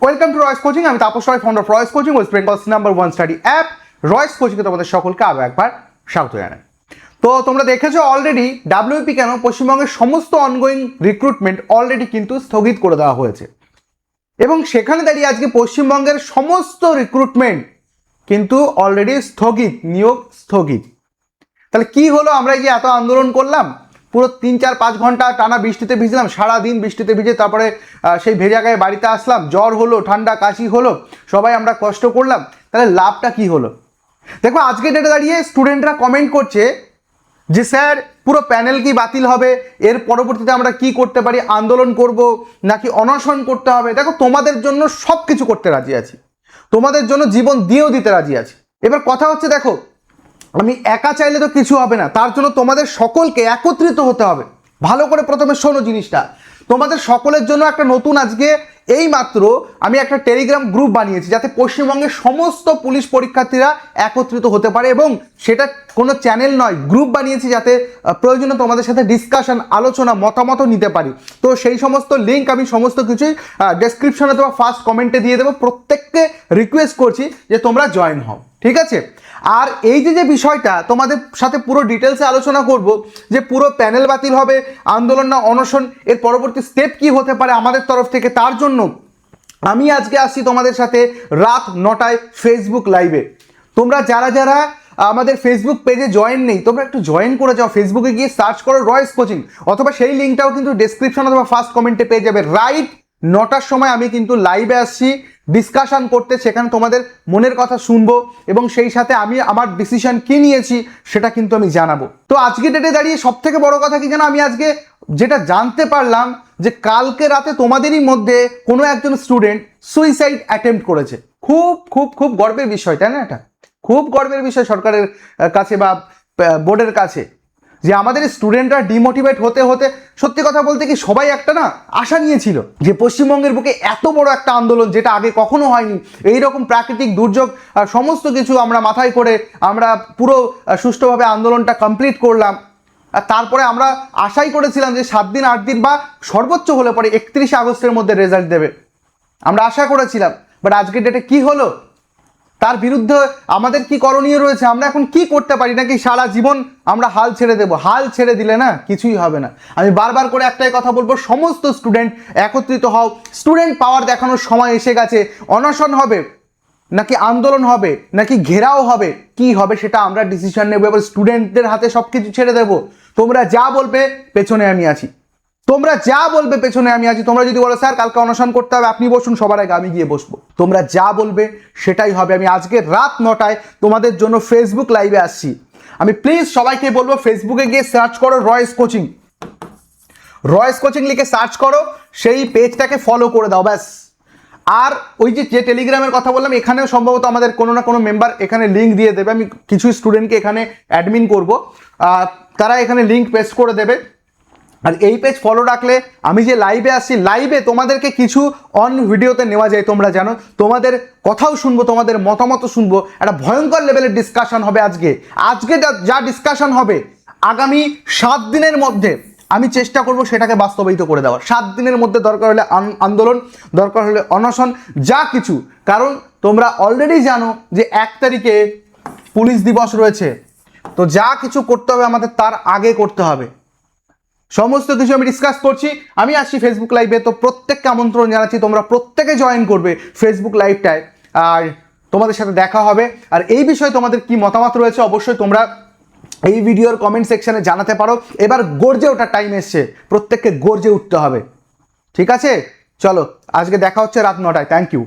Welcome to Royes coaching. আমি Tapas Roy, founder of Royes coaching, West Bengal's number 1 study app Royes কোচিংয়ে তোমাদের সকলকে আরও একবার স্বাগত জানাই। তো তোমরা দেখেছো অলরেডি ডাব্লিউপি কেন পশ্চিমবঙ্গের সমস্ত অনগোয়িং রিক্রুটমেন্ট অলরেডি কিন্তু স্থগিত করে দেওয়া হয়েছে, এবং সেখানে দাঁড়িয়ে আজকে পশ্চিমবঙ্গের সমস্ত রিক্রুটমেন্ট কিন্তু অলরেডি স্থগিত, নিয়োগ স্থগিত। তাহলে কি হলো? আমরা এই যে এত আন্দোলন করলাম, পুরো 3-4-5 ঘন্টা টানা বৃষ্টিতে ভিজলাম, সারাদিন বৃষ্টিতে ভিজে তারপরে সেই ভেজা গায়ে বাড়িতে আসলাম, জ্বর হলো, ঠান্ডা কাশি হলো, সবাই আমরা কষ্ট করলাম, তাহলে লাভটা কি হলো? দেখো আজকে ডেটে দাঁড়িয়ে স্টুডেন্টরা কমেন্ট করছে যে স্যার পুরো প্যানেল কি বাতিল হবে, এর পরবর্তীতে আমরা কি করতে পারি, আন্দোলন করব নাকি অনশন করতে হবে? দেখো তোমাদের জন্য সব কিছু করতে রাজি আছি, তোমাদের জন্য জীবন দিয়েও দিতে রাজি আছি। এবার কথা হচ্ছে দেখো, আমি একা চাইলে তো কিছু হবে না, তার জন্য তোমাদের সকলকে একত্রিত হতে হবে। ভালো করে প্রথমে শোনো জিনিসটা, তোমাদের সকলের জন্য একটা নতুন আজকে এই মাত্র আমি একটা টেলিগ্রাম গ্রুপ বানিয়েছি, যাতে পশ্চিমবঙ্গের সমস্ত পুলিশ পরীক্ষার্থীরা একত্রিত হতে পারে, এবং সেটা কোনো চ্যানেল নয়, গ্রুপ বানিয়েছি যাতে প্রয়োজনে তোমাদের সাথে ডিসকাশন, আলোচনা, মতামত নিতে পারি। তো সেই সমস্ত লিঙ্ক আমি সমস্ত কিছুই ডেসক্রিপশনে অথবা ফার্স্ট কমেন্টে দিয়ে দেবো। প্রত্যেককে রিকোয়েস্ট করছি যে তোমরা জয়েন হও, ঠিক আছে? আর এই যে বিষয়টা তোমাদের সাথে পুরো ডিটেলসে আলোচনা করব, যে পুরো প্যানেল বাতিল হবে, আন্দোলন না অনশন, এর পরবর্তী স্টেপ কি হতে পারে আমাদের তরফ থেকে, তার জন্য আমি আজকে আসছি তোমাদের সাথে রাত 9টায় ফেসবুক লাইভে। তোমরা যারা যারা আমাদের ফেসবুক পেজে জয়েন নেই, তোমরা একটু জয়েন করে যাও, ফেসবুকে গিয়ে সার্চ করো রয়েস কোচিং, অথবা সেই লিঙ্কটাও কিন্তু ডেসক্রিপশন অথবা ফার্স্ট কমেন্টে পেয়ে যাবে। রাইট 9টার সময় আমি কিন্তু লাইভে আসছি ডিসকাশন করতে, সেখানে তোমাদের মনের কথা শুনবো, এবং সেই সাথে আমি আমার ডিসিশন কি নিয়েছি সেটা কিন্তু আমি জানাবো। তো আজকে ডেটে দাঁড়িয়ে সব থেকে বড় কথা কি জানো, আমি আজকে যেটা জানতে পারলাম যে কালকে রাতে তোমাদেরই মধ্যে কোনো একজন স্টুডেন্ট সুইসাইড অ্যাটেম্প্ট করেছে। খুব খুব খুব গর্বের বিষয়, তাই না? এটা খুব গর্বের বিষয় সরকারের কাছে বা বোর্ডের কাছে, যে আমাদের স্টুডেন্টরা ডিমোটিভেট হতে হতে, সত্যি কথা বলতে কি সবাই একটা না আশা নিয়েছিল যে পশ্চিমবঙ্গের বুকে এত বড় একটা আন্দোলন, যেটা আগে কখনো হয়নি, এই রকম প্রাকৃতিক দুর্যোগ সমস্ত কিছু আমরা মাথায় করে আমরা পুরো সুষ্ঠুভাবে আন্দোলনটা কমপ্লিট করলাম। আর তারপরে আমরা আশাই করেছিলাম যে 7 দিন 8 দিন বা সর্বোচ্চ হলে পরে 31শে আগস্টের মধ্যে রেজাল্ট দেবে, আমরা আশা করেছিলাম। বাট আজকের ডেটে কি হলো, তার বিরুদ্ধে আমাদের কি করণীয় রয়েছে, আমরা এখন কি করতে পারি, নাকি সারা জীবন আমরা হাল ছেড়ে দেব? হাল ছেড়ে দিলে না কিছুই হবে না। আমি বারবার করে একটাই কথা বলবো, সমস্ত স্টুডেন্ট একত্রিত হও, স্টুডেন্ট পাওয়ার দেখানোর সময় এসে গেছে। অনশন হবে নাকি আন্দোলন হবে নাকি ঘেরাও হবে, কি হবে সেটা আমরা ডিসিশন নেব, এবার স্টুডেন্টদের হাতে সব কিছু ছেড়ে দেবো। তোমরা যা বলবে পেছনে আমি আছি, তোমরা যা বলবে পেছনে আমি আছি। তোমরা যদি বলো স্যার কালকে অনশন করতে হবে, আপনি বসুন, সবার আগে আমি গিয়ে বসবো, তোমরা যা বলবে সেটাই হবে। আমি আজকে রাত 9টায় তোমাদের জন্য ফেসবুক লাইভে আসছি। আমি প্লিজ সবাইকে বলবো, ফেসবুকে গিয়ে সার্চ করো রয়েস কোচিং, রয়েস কোচিং লিখে সার্চ করো, সেই পেজটাকে ফলো করে দাও, ব্যাস। আর ওই যে টেলিগ্রামের কথা বললাম, এখানেও সম্ভবত আমাদের কোনো না কোনো মেম্বার এখানে লিঙ্ক দিয়ে দেবে। আমি কিছু স্টুডেন্টকে এখানে অ্যাডমিন করব, তারা এখানে লিঙ্ক পেস্ট করে দেবে। আর এই পেজ ফলো রাখলে আমি যে লাইভে আসছি, লাইভে তোমাদেরকে কিছু অন ভিডিওতে নেওয়া যায়, তোমরা জানো, তোমাদের কথাও শুনবো, তোমাদের মতামত শুনবো, একটা ভয়ঙ্কর লেভেলের ডিসকাশন হবে আজকে। আজকে যা ডিসকাশন হবে, আগামী 7 দিনের মধ্যে আমি চেষ্টা করব সেটাকে বাস্তবায়িত করে দেওয়ার। 7 দিনের মধ্যে দরকার হলে আন্দোলন, দরকার হলে অনশন, যা কিছু। কারণ তোমরা অলরেডি জানো যে 1 তারিখে পুলিশ দিবস রয়েছে, তো যা কিছু করতে হবে আমাদের তার আগে করতে হবে। সমস্ত কিছু আমি ডিসকাস করছি, আমি আসছি ফেসবুক লাইভে। তো প্রত্যেককে আমন্ত্রণ জানাচ্ছি, তোমরা প্রত্যেকে জয়েন করবে ফেসবুক লাইভটায়, আর তোমাদের সাথে দেখা হবে। আর এই বিষয়ে তোমাদের কি মতামত রয়েছে অবশ্যই তোমরা এই ভিডিওর কমেন্ট সেকশনে জানাতে পারো। এবার গর্জে ওঠার টাইম এসছে, প্রত্যেককে গর্জে উঠতে হবে, ঠিক আছে? চলো আজকে দেখা হচ্ছে রাত 9টায়। Thank you.